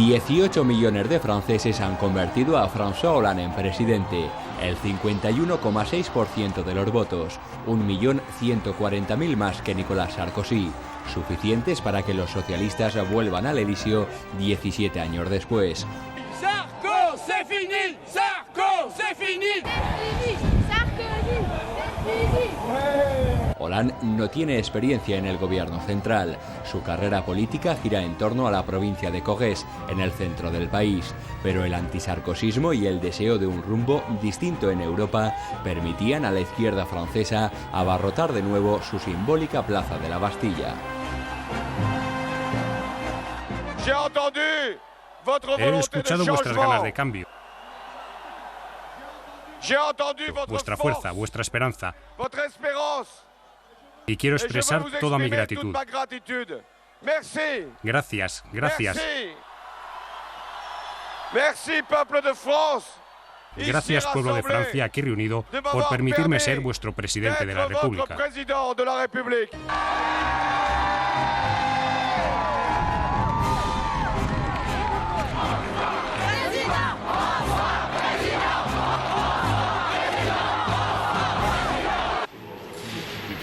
18 millones de franceses han convertido a François Hollande en presidente, el 51,6% de los votos, 1.140.000 más que Nicolas Sarkozy, suficientes para que los socialistas vuelvan al Elíseo 17 años después. Sarko, c'est fini! Sarko, c'est fini! Hollande no tiene experiencia en el gobierno central. Su carrera política gira en torno a la provincia de Corrèze, en el centro del país. Pero el antisarcosismo y el deseo de un rumbo distinto en Europa permitían a la izquierda francesa abarrotar de nuevo su simbólica plaza de la Bastilla. He escuchado vuestras ganas de cambio, vuestra fuerza, vuestra esperanza. Y quiero expresar toda mi gratitud. Gracias, gracias. Gracias, pueblo de Francia, aquí reunido, por permitirme ser vuestro presidente de la República.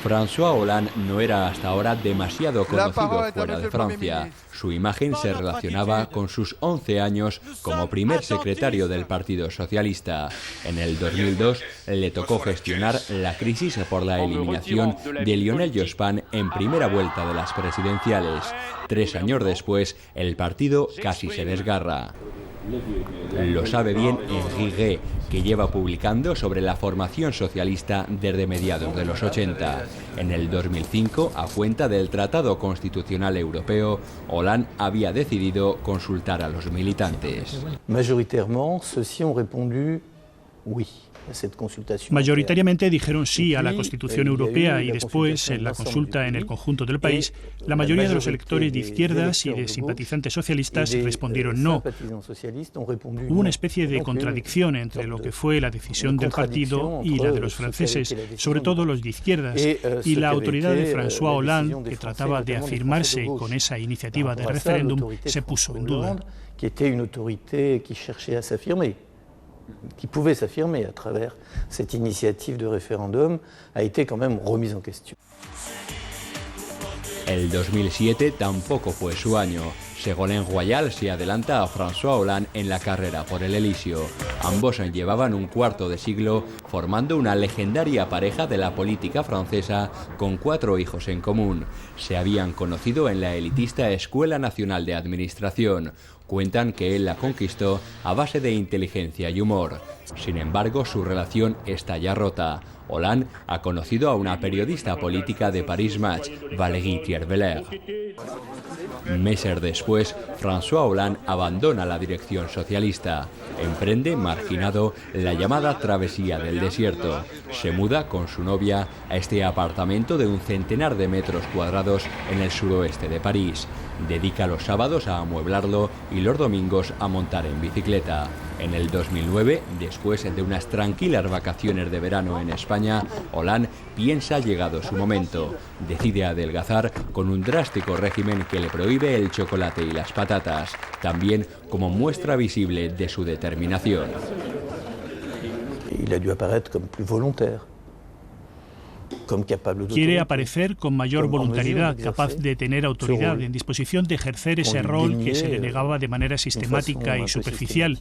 François Hollande no era hasta ahora demasiado conocido fuera de Francia. Su imagen se relacionaba con sus 11 años como primer secretario del Partido Socialista. En el 2002 le tocó gestionar la crisis por la eliminación de Lionel Jospin en primera vuelta de las presidenciales. 3 años después, el partido casi se desgarra. Lo sabe bien Henri Gué, que lleva publicando sobre la formación socialista desde mediados de los 80. En el 2005, a cuenta del Tratado Constitucional Europeo, Hollande había decidido consultar a los militantes. Mayoritariamente, ceux-ci ont répondu oui. Mayoritariamente dijeron sí a la Constitución Europea y después, en la consulta en el conjunto del país, la mayoría de los electores de izquierdas y de simpatizantes socialistas respondieron no. Hubo una especie de contradicción entre lo que fue la decisión del partido y la de los franceses, sobre todo los de izquierdas, y la autoridad de François Hollande, que trataba de afirmarse con esa iniciativa de referéndum, se puso en duda. Qui pouvait s'affirmer à travers cette initiative de référendum, a été quand même remise en question. El 2007 tampoco fue su año. Ségolène Royal se adelanta a François Hollande en la carrera por el Elíseo. Ambos llevaban un cuarto de siglo formando una legendaria pareja de la política francesa con 4 hijos en común. Se habían conocido en la elitista Escuela Nacional de Administración. Cuentan que él la conquistó a base de inteligencia y humor. Sin embargo, su relación está ya rota. Hollande ha conocido a una periodista política de Paris Match, Valérie Thierry. Meses después, François Hollande abandona la dirección socialista. Emprende, marginado, la llamada travesía del desierto. Se muda con su novia a este apartamento de un centenar de metros cuadrados en el suroeste de París. Dedica los sábados a amueblarlo y los domingos a montar en bicicleta. En el 2009, después de unas tranquilas vacaciones de verano en España, Hollande piensa llegado su momento. Decide adelgazar con un drástico régimen que le prohíbe el chocolate y las patatas, también como muestra visible de su determinación. Il a dû apparaître comme plus volontaire. Quiere aparecer con mayor voluntariedad, capaz de tener autoridad, en disposición de ejercer ese rol que se le negaba de manera sistemática y superficial.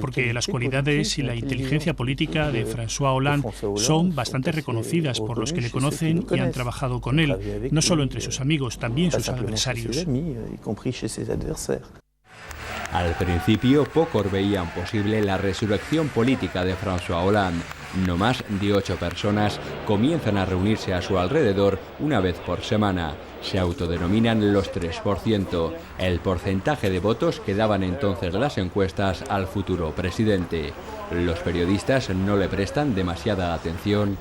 Porque las cualidades y la inteligencia política de François Hollande son bastante reconocidas por los que le conocen y han trabajado con él, no solo entre sus amigos, también sus adversarios. Al principio, pocos veían posible la resurrección política de François Hollande. No más de 8 personas comienzan a reunirse a su alrededor una vez por semana. Se autodenominan los 3%, el porcentaje de votos que daban entonces las encuestas al futuro presidente. Los periodistas no le prestan demasiada atención,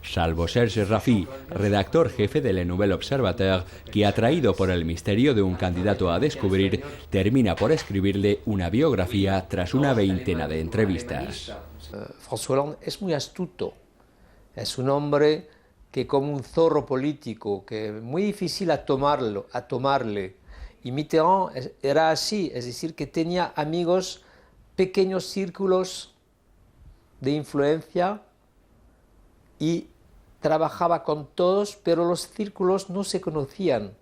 salvo Serge Raffi, redactor jefe de Le Nouvel Observateur, que, atraído por el misterio de un candidato a descubrir, termina por escribirle una biografía tras una veintena de entrevistas. François Hollande es muy astuto, es un hombre que como un zorro político, que es muy difícil a tomarle Y Mitterrand era así, es decir, que tenía amigos, pequeños círculos de influencia y trabajaba con todos, pero los círculos no se conocían.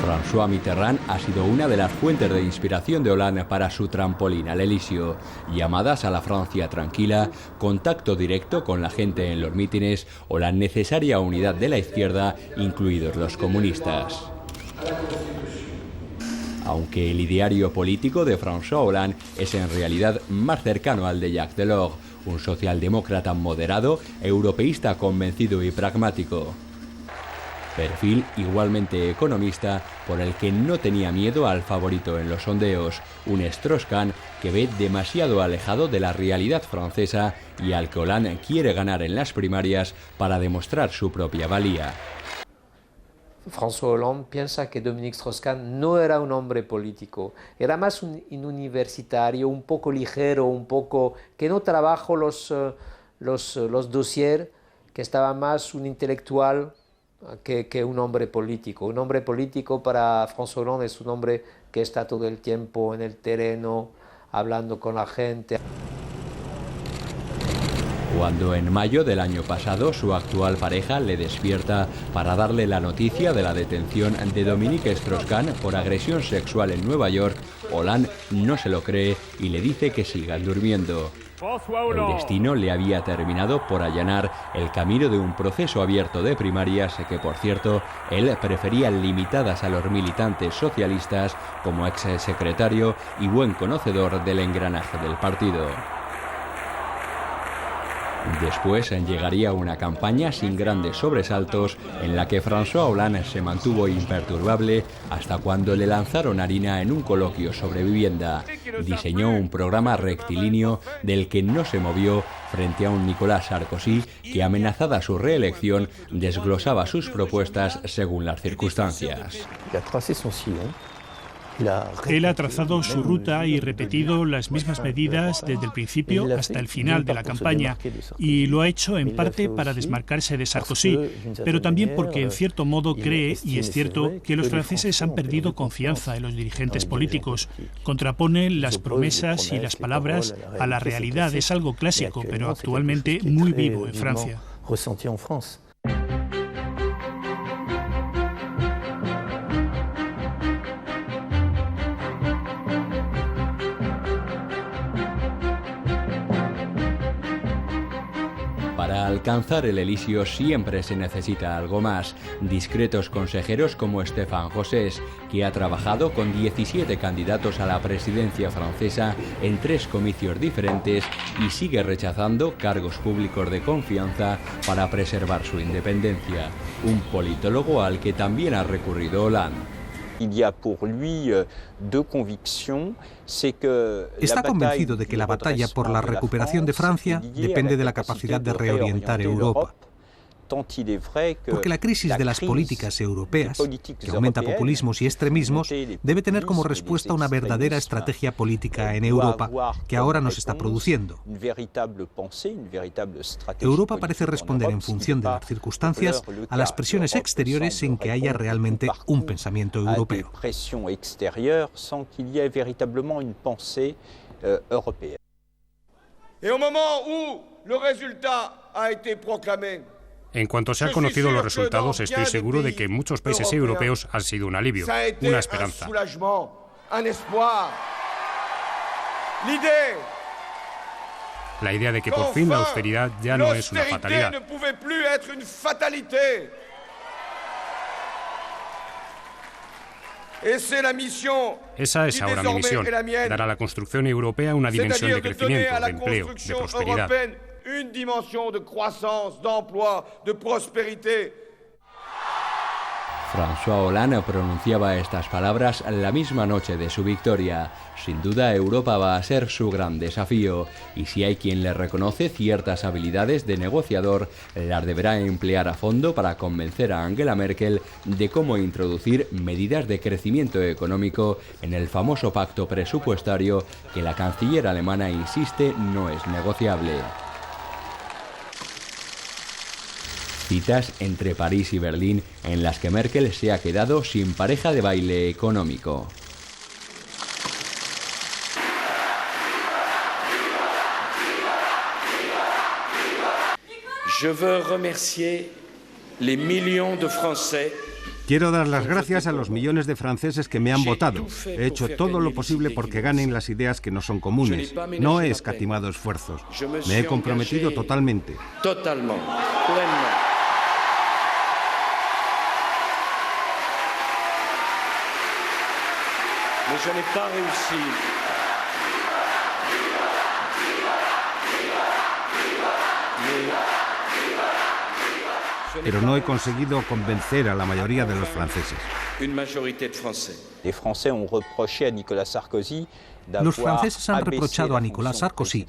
François Mitterrand ha sido una de las fuentes de inspiración de Hollande para su trampolín al Elíseo. Llamadas a la Francia tranquila, contacto directo con la gente en los mítines o la necesaria unidad de la izquierda, incluidos los comunistas. Aunque el ideario político de François Hollande es en realidad más cercano al de Jacques Delors, un socialdemócrata moderado, europeísta convencido y pragmático. Perfil igualmente economista, por el que no tenía miedo al favorito en los sondeos, un Strauss-Kahn que ve demasiado alejado de la realidad francesa y al que Hollande quiere ganar en las primarias para demostrar su propia valía. François Hollande piensa que Dominique Strauss-Kahn no era un hombre político, era más un universitario, un poco ligero, un poco que no trabajó los dossiers, que estaba más un intelectual que un hombre político. Un hombre político para François Hollande es un hombre que está todo el tiempo en el terreno, hablando con la gente. Cuando en mayo del año pasado su actual pareja le despierta para darle la noticia de la detención de Dominique Strauss-Kahn por agresión sexual en Nueva York, Hollande no se lo cree y le dice que sigan durmiendo. El destino le había terminado por allanar el camino de un proceso abierto de primarias que, por cierto, él prefería limitadas a los militantes socialistas como ex secretario y buen conocedor del engranaje del partido. Después llegaría una campaña sin grandes sobresaltos en la que François Hollande se mantuvo imperturbable hasta cuando le lanzaron harina en un coloquio sobre vivienda. Diseñó un programa rectilíneo del que no se movió frente a un Nicolas Sarkozy que, amenazada su reelección, desglosaba sus propuestas según las circunstancias. Él ha trazado su ruta y repetido las mismas medidas desde el principio hasta el final de la campaña, y lo ha hecho en parte para desmarcarse de Sarkozy, pero también porque en cierto modo cree, y es cierto, que los franceses han perdido confianza en los dirigentes políticos. Contrapone las promesas y las palabras a la realidad. Es algo clásico, pero actualmente muy vivo en Francia. Para alcanzar el Elíseo siempre se necesita algo más. Discretos consejeros como Stéphane Jossès, que ha trabajado con 17 candidatos a la presidencia francesa en 3 comicios diferentes y sigue rechazando cargos públicos de confianza para preservar su independencia. Un politólogo al que también ha recurrido Hollande. Está convencido de que la batalla por la recuperación de Francia depende de la capacidad de reorientar Europa. Porque la crisis de las políticas europeas, que aumenta populismos y extremismos, debe tener como respuesta una verdadera estrategia política en Europa, que ahora no se está produciendo. Europa parece responder en función de las circunstancias a las presiones exteriores sin que haya realmente un pensamiento europeo. Et au moment où le résultat a été proclamé, en cuanto se han conocido los resultados, estoy seguro de que en muchos países europeos ha sido un alivio, una esperanza. La idea de que por fin la austeridad ya no es una fatalidad. Esa es ahora mi misión, dar a la construcción europea una dimensión de crecimiento, de empleo, de prosperidad. Une dimension de croissance, d'emploi, de prospérité. François Hollande pronunciaba estas palabras la misma noche de su victoria. Sin duda, Europa va a ser su gran desafío, y si hay quien le reconoce ciertas habilidades de negociador, las deberá emplear a fondo para convencer a Angela Merkel de cómo introducir medidas de crecimiento económico en el famoso pacto presupuestario que la canciller alemana insiste no es negociable. Citas entre París y Berlín en las que Merkel se ha quedado sin pareja de baile económico. Je veux remercier les millions de Français. Quiero dar las gracias a los millones de franceses que me han votado. He hecho todo lo posible porque ganen las ideas que no son comunes. No he escatimado esfuerzos. Me he comprometido totalmente. Totalement, pleinement. Mais je n'ai pas réussi. Pero no he conseguido convencer a la mayoría de los franceses. Los franceses han reprochado a Nicolas Sarkozy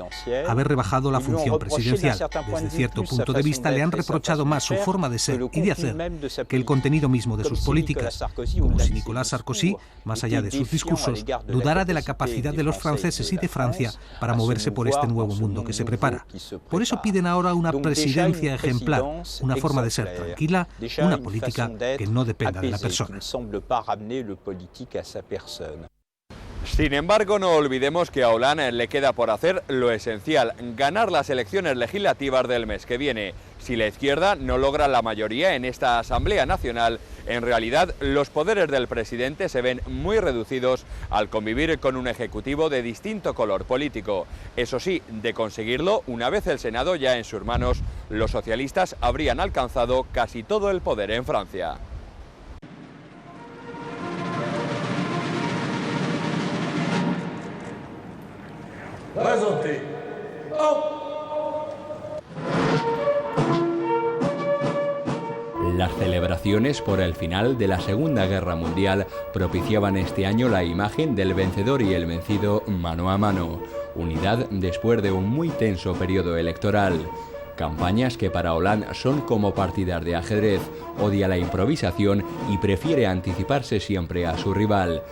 haber rebajado la función presidencial. Desde cierto punto de vista le han reprochado más su forma de ser y de hacer que el contenido mismo de sus políticas, como si Nicolas Sarkozy, más allá de sus discursos, dudara de la capacidad de los franceses y de Francia para moverse por este nuevo mundo que se prepara. Por eso piden ahora una presidencia ejemplar, una forma de ser tranquila, una política que no dependa de la persona. Sin embargo, no olvidemos que a Hollande le queda por hacer lo esencial, ganar las elecciones legislativas del mes que viene. Si la izquierda no logra la mayoría en esta Asamblea Nacional, en realidad los poderes del presidente se ven muy reducidos al convivir con un ejecutivo de distinto color político. Eso sí, de conseguirlo, una vez el Senado ya en sus manos, los socialistas habrían alcanzado casi todo el poder en Francia. Présenté. Las celebraciones por el final de la Segunda Guerra Mundial propiciaban este año la imagen del vencedor y el vencido mano a mano. Unidad después de un muy tenso periodo electoral. Campañas que para Hollande son como partidas de ajedrez. Odia la improvisación y prefiere anticiparse siempre a su rival.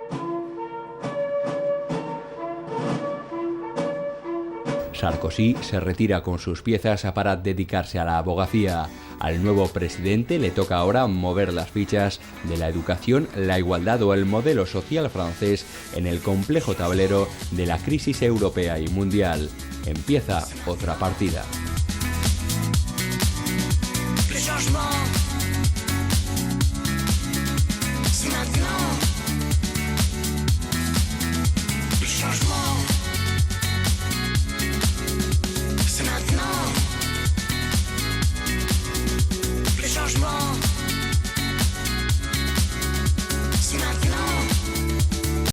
Sarkozy se retira con sus piezas para dedicarse a la abogacía. Al nuevo presidente le toca ahora mover las fichas de la educación, la igualdad o el modelo social francés en el complejo tablero de la crisis europea y mundial. Empieza otra partida.